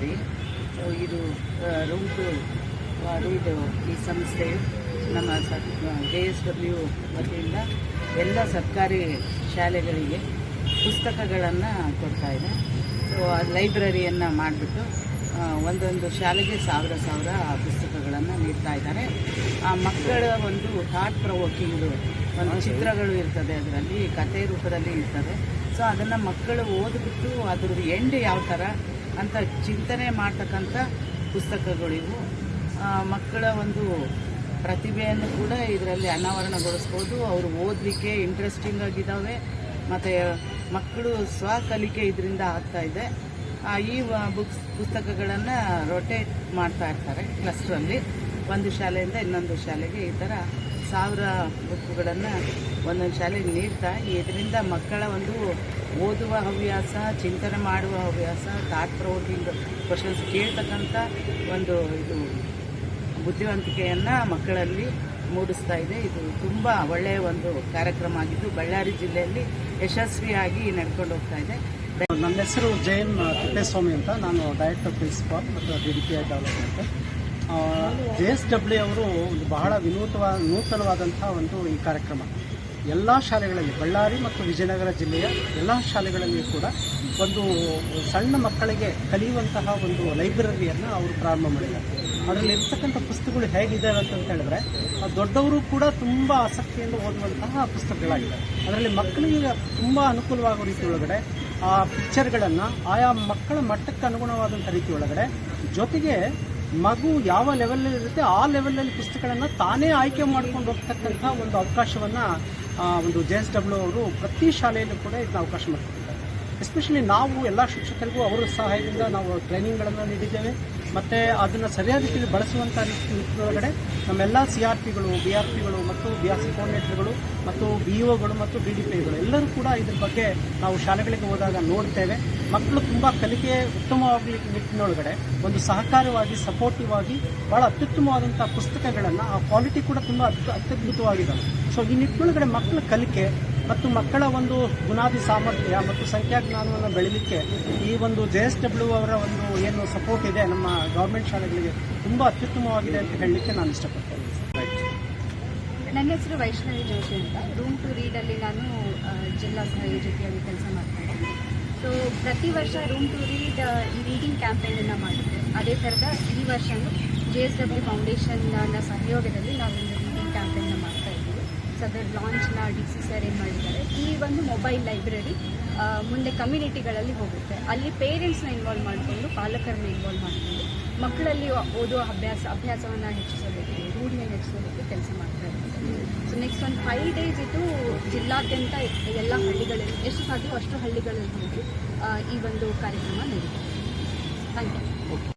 Library. ಇದು room to read ಈ ಸಂಸ್ಥೆಯು ನಮ್ಮ JSW ವತಿಯಿಂದ ಎಲ್ಲ ಸರ್ಕಾರಿ ಶಾಲೆಗಳಿಗೆ ಪುಸ್ತಕಗಳನ್ನು ಕೊಡ್ತಾ ಇದೆ. ಸೊ ಆ ಲೈಬ್ರರಿಯನ್ನು ಮಾಡಿಬಿಟ್ಟು ಒಂದೊಂದು ಶಾಲೆಗೆ ಸಾವಿರ ಪುಸ್ತಕಗಳನ್ನು ನೀಡ್ತಾ ಇದ್ದಾರೆ. ಆ ಮಕ್ಕಳ ಒಂದು ಥಾಟ್ ಪ್ರವೋಕಿಂಗ್ ಒಂದು ಚಿತ್ರಗಳು ಇರ್ತದೆ, ಅದರಲ್ಲಿ ಕಥೆ ರೂಪದಲ್ಲಿ ಇರ್ತದೆ. ಸೊ ಅದನ್ನು ಮಕ್ಕಳು ಓದಿಬಿಟ್ಟು ಅದ್ರದ್ದು ಎಂಡ್ ಯಾವ ಥರ ಅಂತ ಚಿಂತನೆ ಮಾಡ್ತಕ್ಕಂಥ ಪುಸ್ತಕಗಳಿವು. ಮಕ್ಕಳ ಒಂದು ಪ್ರತಿಭೆಯನ್ನು ಕೂಡ ಇದರಲ್ಲಿ ಅನಾವರಣಗೊಳಿಸ್ಬೋದು. ಅವರು ಓದಲಿಕ್ಕೆ ಇಂಟ್ರೆಸ್ಟಿಂಗ್ ಆಗಿದ್ದಾವೆ ಮತ್ತು ಮಕ್ಕಳು ಸ್ವಕಲಿಕೆ ಇದರಿಂದ ಆಗ್ತಾಯಿದೆ. ಈ ಪುಸ್ತಕಗಳನ್ನು ರೊಟೇಟ್ ಮಾಡ್ತಾ ಇರ್ತಾರೆ ಕ್ಲಸ್ಟ್ರಲ್ಲಿ, ಒಂದು ಶಾಲೆಯಿಂದ ಇನ್ನೊಂದು ಶಾಲೆಗೆ ಈ ಥರ 1000 ಬುಕ್ಗಳನ್ನು ಒಂದೊಂದು ಶಾಲೆಗೆ ನೀಡ್ತಾ ಇದರಿಂದ ಮಕ್ಕಳ ಒಂದು ಓದುವ ಹವ್ಯಾಸ, ಚಿಂತನೆ ಮಾಡುವ ಹವ್ಯಾಸ, ಥಾಟ್ ಪ್ರವೋಕಿಂಗ್ ಕ್ವಶನ್ಸ್ ಕೇಳ್ತಕ್ಕಂಥ ಒಂದು ಇದು ಬುದ್ಧಿವಂತಿಕೆಯನ್ನು ಮಕ್ಕಳಲ್ಲಿ ಮೂಡಿಸ್ತಾ ಇದೆ. ಇದು ತುಂಬ ಒಳ್ಳೆಯ ಒಂದು ಕಾರ್ಯಕ್ರಮ ಆಗಿದ್ದು ಬಳ್ಳಾರಿ ಜಿಲ್ಲೆಯಲ್ಲಿ ಯಶಸ್ವಿಯಾಗಿ ನಡ್ಕೊಂಡು ಹೋಗ್ತಾ ಇದೆ. ನನ್ನ ಹೆಸರು ಜೈನ್ ತಿಪ್ಪೇಸ್ವಾಮಿ ಅಂತ. ನಾನು ಡೈರೆಕ್ಟರ್ ಪ್ರಿನ್ಸಿಪಾಲ್ ಮತ್ತು DDPI ಡೆವಲಪ್ಮೆಂಟ್. JSW ಅವರು ಒಂದು ಬಹಳ ನೂತನವಾದಂಥ ಒಂದು ಈ ಕಾರ್ಯಕ್ರಮ ಎಲ್ಲ ಶಾಲೆಗಳಲ್ಲಿ, ಬಳ್ಳಾರಿ ಮತ್ತು ವಿಜಯನಗರ ಜಿಲ್ಲೆಯ ಎಲ್ಲ ಶಾಲೆಗಳಲ್ಲಿ ಕೂಡ ಒಂದು ಸಣ್ಣ ಮಕ್ಕಳಿಗೆ ಕಲಿಯುವಂತಹ ಒಂದು ಲೈಬ್ರರಿಯನ್ನು ಅವರು ಪ್ರಾರಂಭ ಮಾಡಿದ್ದಾರೆ. ಅದರಲ್ಲಿ ಇರ್ತಕ್ಕಂಥ ಪುಸ್ತಕಗಳು ಹೇಗಿದ್ದಾವೆ ಅಂತ ಹೇಳಿದ್ರೆ ದೊಡ್ಡವರು ಕೂಡ ತುಂಬ ಆಸಕ್ತಿಯಿಂದ ಓದುವಂತಹ ಪುಸ್ತಕಗಳಾಗಿದೆ. ಅದರಲ್ಲಿ ಮಕ್ಕಳಿಗೆ ತುಂಬ ಅನುಕೂಲವಾಗುವ ರೀತಿ ಒಳಗಡೆ ಆ ಪಿಕ್ಚರ್ಗಳನ್ನು ಆಯಾ ಮಕ್ಕಳ ಮಟ್ಟಕ್ಕೆ ಅನುಗುಣವಾದಂಥ ರೀತಿ ಒಳಗಡೆ, ಜೊತೆಗೆ ಮಗು ಯಾವ ಲೆವೆಲಲ್ಲಿ ಇರುತ್ತೆ ಆ ಲೆವೆಲಲ್ಲಿ ಪುಸ್ತಕಗಳನ್ನು ತಾನೇ ಆಯ್ಕೆ ಮಾಡ್ಕೊಂಡು ಹೋಗ್ತಕ್ಕಂಥ ಒಂದು ಅವಕಾಶವನ್ನು ಒಂದು JSW ಅವರು ಪ್ರತಿ ಶಾಲೆಯಲ್ಲೂ ಕೂಡ ಇದನ್ನ ಅವಕಾಶ ಮಾಡಿಕೊಟ್ಟಿದ್ದಾರೆ. ಎಸ್ಪೆಷಲಿ ನಾವು ಎಲ್ಲ ಶಿಕ್ಷಕರಿಗೂ ಅವರ ಸಹಾಯದಿಂದ ನಾವು ಟ್ರೈನಿಂಗ್ಗಳನ್ನು ನೀಡಿದ್ದೇವೆ ಮತ್ತು ಅದನ್ನು ಸರಿಯಾದ ರೀತಿಯಲ್ಲಿ ಬಳಸುವಂಥ ನಿಟ್ಟಿನೊಳಗಡೆ ನಮ್ಮೆಲ್ಲ CRPಗಳು, BRPಗಳು ಮತ್ತು BRC ಕೋಆರ್ಡಿನೇಟರ್ಗಳು ಮತ್ತು BEOಗಳು ಮತ್ತು DDPIಗಳು ಎಲ್ಲರೂ ಕೂಡ ಇದ್ರ ಬಗ್ಗೆ ನಾವು ಶಾಲೆಗಳಿಗೆ ಹೋದಾಗ ನೋಡ್ತೇವೆ. ಮಕ್ಕಳು ತುಂಬ ಕಲಿಕೆ ಉತ್ತಮವಾಗಲಿಕ್ಕೆ ನಿಟ್ಟಿನೊಳಗಡೆ ಒಂದು ಸಹಕಾರವಾಗಿ, ಸಪೋರ್ಟಿವ್ ಆಗಿ ಭಾಳ ಅತ್ಯುತ್ತಮವಾದಂಥ ಪುಸ್ತಕಗಳನ್ನು, ಆ ಕ್ವಾಲಿಟಿ ಕೂಡ ತುಂಬ ಅತ್ಯದ್ಭುತವಾಗಿದ್ದಾವೆ. ಸೊ ಈ ನಿಟ್ಟಿನೊಳಗಡೆ ಮಕ್ಕಳ ಕಲಿಕೆ ಮತ್ತು ಮಕ್ಕಳ ಒಂದು ಬುನಾದಿ ಸಾಮರ್ಥ್ಯ ಮತ್ತು ಸಂಖ್ಯಾಜ್ಞಾನವನ್ನು ಬೆಳೀಲಿಕ್ಕೆ ಈ ಒಂದು JSW ಅವರ ಒಂದು ಏನು ಸಪೋರ್ಟ್ ಇದೆ ನಮ್ಮ ಗೌರ್ಮೆಂಟ್ ಶಾಲೆಗಳಿಗೆ ತುಂಬ ಅತ್ಯುತ್ತಮವಾಗಿದೆ ಅಂತ ಹೇಳಲಿಕ್ಕೆ ನಾನು ಇಷ್ಟಪಡ್ತೇನೆ. ನನ್ನ ಹೆಸರು ವೈಷ್ಣವಿ ಜೋಶಿ ಅಂತ. ರೂಮ್ ಟು ರೀಡಲ್ಲಿ ನಾನು ಜಿಲ್ಲಾ ಸಹಯೋಜಕಿಯಾಗಿ ಕೆಲಸ ಮಾಡ್ತಾಯಿದ್ದೀನಿ. ಸೊ ಪ್ರತಿ ವರ್ಷ ರೂಮ್ ಟು ರೀಡ್ ಈ ರೀಡಿಂಗ್ ಕ್ಯಾಂಪೇನನ್ನು ಮಾಡಿದ್ದೆ. ಅದೇ ಥರದ ಈ ವರ್ಷವೂ JSW ಫೌಂಡೇಶನ್ನ ಸಹಯೋಗದಲ್ಲಿ ನಾವೊಂದು ರೀಡಿಂಗ್ ಕ್ಯಾಂಪೇನ್ನ ಮಾಡ್ತಾ ಇದ್ದೀವಿ. ಸೊ ಅದರ ಲಾಂಚ್ನ DC ಸರ್ ಏನು ಮಾಡಿದ್ದಾರೆ. ಈ ಒಂದು ಮೊಬೈಲ್ ಲೈಬ್ರರಿ ಮುಂದೆ ಕಮ್ಯುನಿಟಿಗಳಲ್ಲಿ ಹೋಗುತ್ತೆ. ಅಲ್ಲಿ ಪೇರೆಂಟ್ಸ್ನ ಇನ್ವಾಲ್ವ್ ಮಾಡಿಕೊಂಡು, ಪಾಲಕರನ್ನ ಇನ್ವಾಲ್ವ್ ಮಾಡಿಕೊಂಡು ಮಕ್ಕಳಲ್ಲಿ ಓದುವ ಅಭ್ಯಾಸವನ್ನು ಹೆಚ್ಚಿಸೋದಕ್ಕೆ, ರೂಢಿಯನ್ನು ಹೆಚ್ಚಿಸೋದಕ್ಕೆ ಕೆಲಸ ಮಾಡ್ತಾ ಇರ್ತಾರೆ. ಸೊ ನೆಕ್ಸ್ಟ್ ಒಂದು 5 days ಇದು ಜಿಲ್ಲಾದ್ಯಂತ ಎಲ್ಲ ಹಳ್ಳಿಗಳಲ್ಲಿ ಎಷ್ಟು ಸಾಧ್ಯವೋ ಅಷ್ಟು ಹಳ್ಳಿಗಳಲ್ಲಿ ಹೋಗಿ ಈ ಒಂದು ಕಾರ್ಯಕ್ರಮ ನಡೀತದೆ. Thank you.